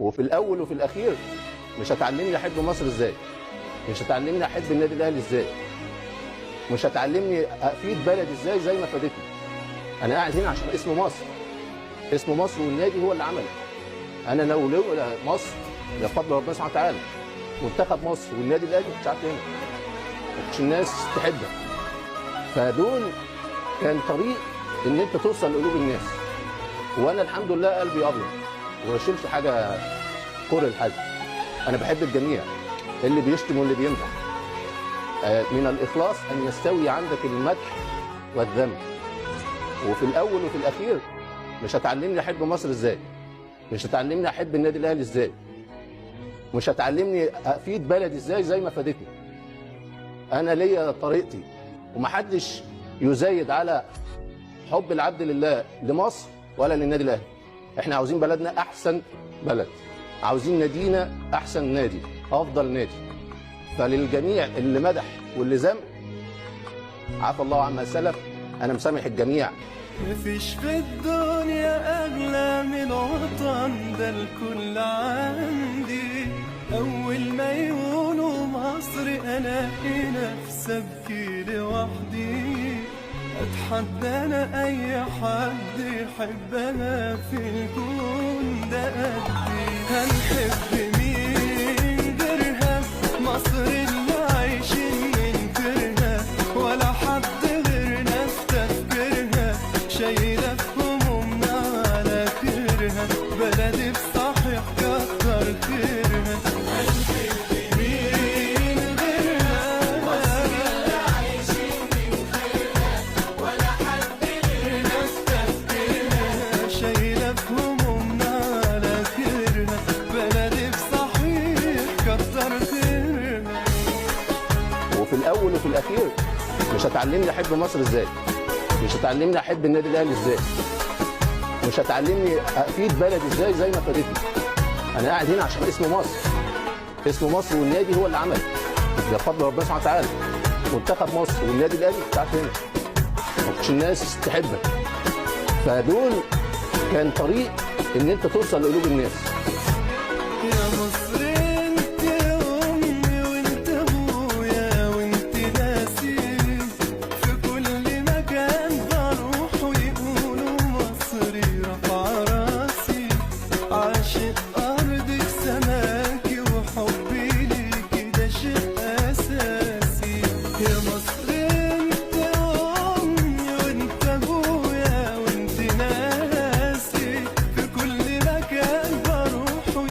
وفي الاول وفي الاخير مش هتعلمني احب مصر ازاي، مش هتعلمني احب النادي الاهلي ازاي، مش هتعلمني افيد بلدي ازاي زي ما فادتني. انا قاعد هنا عشان اسم مصر، اسم مصر والنادي هو اللي عمله. انا لو لولا مصر بفضل ربنا سبحانه وتعالى منتخب مصر والنادي الاهلي مش عارف هنا، ما كانتش الناس تحبك. فدول كان طريق ان انت توصل لقلوب الناس. وانا الحمد لله قلبي ابيض وما بشيلش حاجه كره لحد. انا بحب الجميع، اللي بيشتم واللي بيمدح. من الاخلاص ان يستوي عندك المدح والذم. وفي الاول وفي الاخير مش هتعلمني احب مصر ازاي، مش هتعلمني احب النادي الاهلي ازاي، مش هتعلمني افيد بلدي ازاي زي ما فادتني. انا ليا طريقتي ومحدش يزايد على حب العبد لله لمصر ولا للنادي الاهلي. احنا عاوزين بلدنا احسن بلد، عاوزين نادينا احسن نادي، افضل نادي. فللجميع اللي مدح واللي ذم عفى الله عما سلف، انا مسامح الجميع. مفيش في الدنيا أغلى من وطن، ده الكل عندي. أول ما يقولوا مصر ألاقي نفسي أبكي لوحدي. أتحدى أنا أي حد يحبنا في الكون ده قدي. هنحب مين غيرها؟ مصر اللي عايشين ننكرها، ولا حد غيرنا في تفكيرها. شايلة في همومنا على كرها، بلدي بصحيح كتر خيرها. هنحب مين غيرها؟ مصر اللي عايشين ننكرها، ولا حد غيرنا في تفكيرها. شايلة في همومنا على كرها، بلدي بصحيح كتر خيرها. وفي الاول وفي الاخير مش هتعلمني احب مصر ازاي، مش هتعلمني احب النادي الاهلي ازاي، مش هتعلمني افيد بلدي ازاي زي ما فادتني. انا قاعد هنا عشان اسم مصر، اسم مصر والنادي هو اللي عمله بفضل ربنا سبحانه وتعالى. منتخب مصر والنادي الاهلي مش عارف هنا، ما كانتش الناس تحبك. فدول كان طريق ان انت توصل لقلوب الناس. يا مصر